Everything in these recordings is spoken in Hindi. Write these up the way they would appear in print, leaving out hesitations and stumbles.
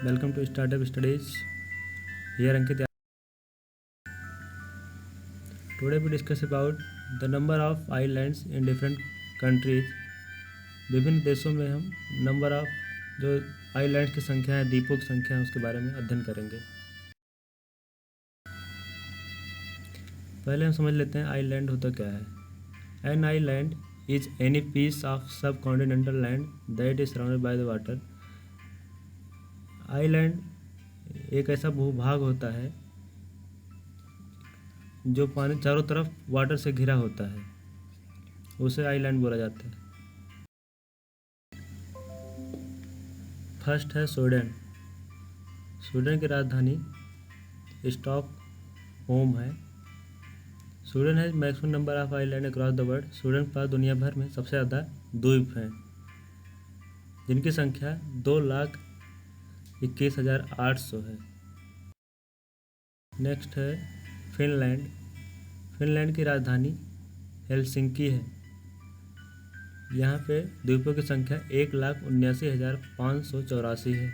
Welcome to Startup Studies. Here Ankit. Today we discuss about the number of islands in different countries. विभिन्न देशों में हम नंबर ऑफ जो आइलैंड्स की संख्या है, द्वीपों की संख्या है, उसके बारे में अध्ययन करेंगे। पहले हम समझ लेते हैं आइलैंड होता क्या है। An island is any piece of sub continental land that is surrounded by the water. Island एक ऐसा भूभाग होता है जो पानी चारों तरफ वाटर से घिरा होता है, उसे आइलैंड बोला जाता है। फर्स्ट है स्वीडन। स्वीडन की राजधानी स्टॉकहोम है। स्वीडन है maximum number of island across the world. Sweden के पास दुनिया भर में सबसे ज़्यादा द्वीप हैं, जिनकी संख्या 2,21,800 है। नेक्स्ट है फिनलैंड। फिनलैंड की राजधानी हेलसिंकी है। यहाँ पे द्वीपों की संख्या 1,79,584 है।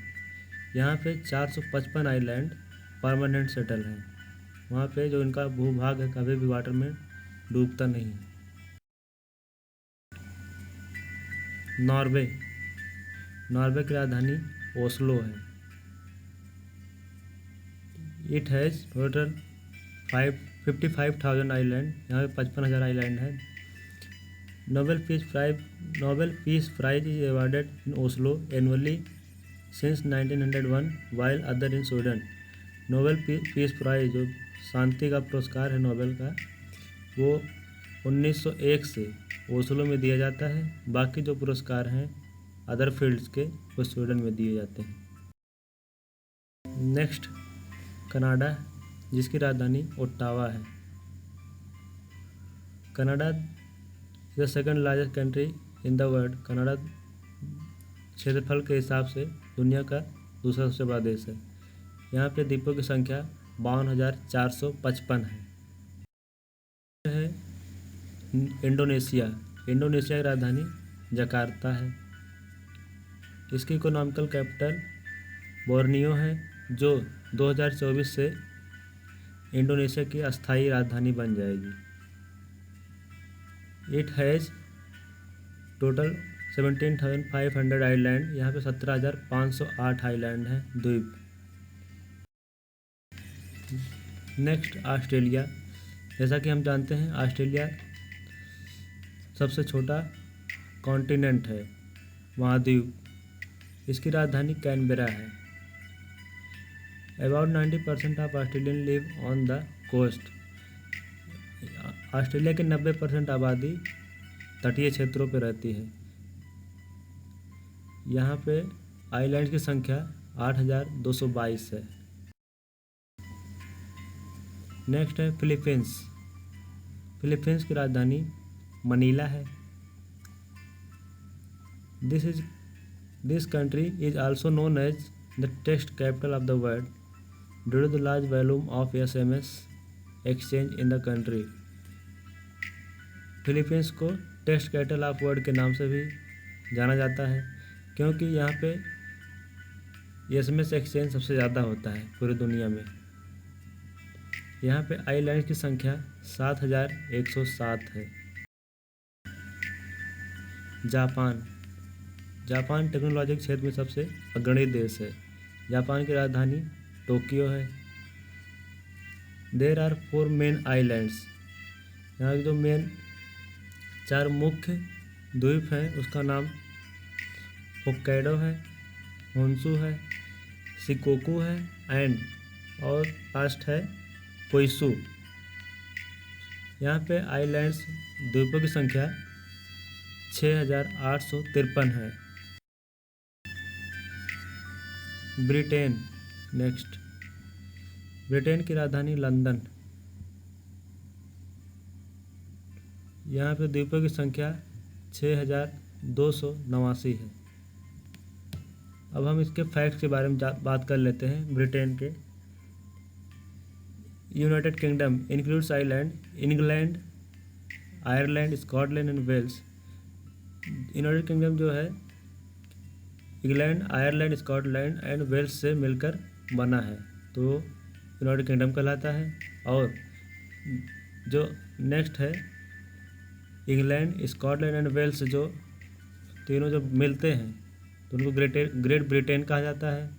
यहाँ पे 455 आइलैंड परमानेंट सेटल हैं। वहाँ पे जो इनका भूभाग है कभी भी वाटर में डूबता नहीं है। नॉर्वे। नॉर्वे की राजधानी ओस्लो है। It has total 55,000 island. यहाँ पे 55,000 आइलैंड है। Nobel peace prize is awarded in Oslo annually since 1901 while other in Sweden। Nobel peace prize जो शांति का पुरस्कार है नोबेल का, वो 1901 से ओस्लो में दिया जाता है। बाकी जो पुरस्कार हैं अदर फील्ड्स के वो स्वीडन में दिए जाते हैं। नेक्स्ट कनाडा, जिसकी राजधानी ओट्टावा है। Canada the second largest country in the world. Canada क्षेत्रफल के हिसाब से दुनिया का दूसरा सबसे बड़ा देश है। यहाँ पे द्वीपों की संख्या 52,455 है। इंडोनेशिया। इंडोनेशिया की राजधानी जकार्ता है। इसकी इकोनॉमिकल कैपिटल बोर्नियो है, जो 2024 से इंडोनेशिया की अस्थायी राजधानी बन जाएगी। It has total 17,500 island. यहाँ पे 17,508 आइलैंड हैं, द्वीप। Next Australia. जैसा कि हम जानते हैं ऑस्ट्रेलिया सबसे छोटा कॉन्टिनेंट है, महाद्वीप। इसकी राजधानी कैनबेरा है। About 90% of Australian live on the coast. Australia की 90% आबादी तटीय क्षेत्रों पर रहती है। यहाँ पे आइलैंड की संख्या 8,222 है। नेक्स्ट है फिलीपींस। फिलीपींस की राजधानी मनीला है। This country is also known as the text capital of the world due to the large volume of SMS exchange in the country. Philippines को टेक्स्ट कैपिटल ऑफ वर्ल्ड के नाम से भी जाना जाता है, क्योंकि यहाँ पे SMS एक्सचेंज सबसे ज़्यादा होता है पूरी दुनिया में। यहाँ पे आइलैंड की संख्या 7,107 है। जापान। जापान टेक्नोलॉजी के क्षेत्र में सबसे अग्रणी देश है। जापान की राजधानी टोक्यो है। There are 4 main islands. यहाँ के जो मेन 4 मुख्य द्वीप हैं उसका नाम होक्काइडो है, होन्शु है, शिकोकू है एंड और लास्ट है कोइशु। यहाँ पे आइलैंड्स द्वीपों की संख्या 6,853 है। ब्रिटेन। नेक्स्ट ब्रिटेन की राजधानी लंदन। यहाँ पे द्वीपों की संख्या 6,289 है। अब हम इसके फैक्ट्स के बारे में बात कर लेते हैं ब्रिटेन के। United Kingdom includes island England, Ireland, Scotland and Wales. United Kingdom जो है England, Ireland, Scotland and Wales से मिलकर बना है, तो यूनाइटेड किंगडम कहलाता है। और जो नेक्स्ट है, इंग्लैंड, स्कॉटलैंड एंड वेल्स जो तीनों जब मिलते हैं तो उनको ग्रेट ब्रिटेन कहा जाता है।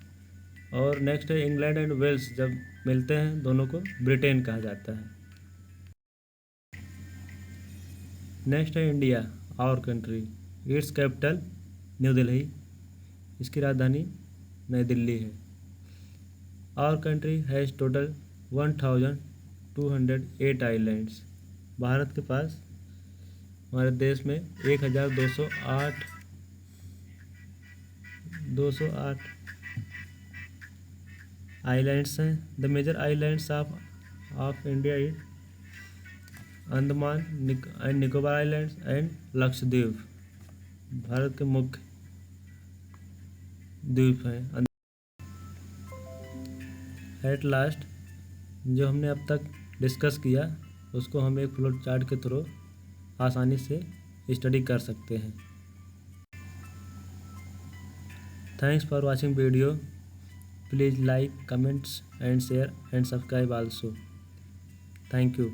और नेक्स्ट है, इंग्लैंड एंड वेल्स जब मिलते हैं दोनों को ब्रिटेन कहा जाता है। नेक्स्ट है India, our country. Its capital New Delhi, इसकी राजधानी नई दिल्ली है। Our country has total 1208 islands. Bharat के पास, हमारे देश में 1208 आइलैंड्स हैं। The major islands of India is Andaman and Nicobar islands and Lakshadweep. Bharat के मुख्य द्वीप हैं। एट लास्ट, जो हमने अब तक डिस्कस किया उसको हम एक फ्लो चार्ट के थ्रू आसानी से स्टडी कर सकते हैं। Thanks for watching video. Please like, comments and share and subscribe also. Thank you.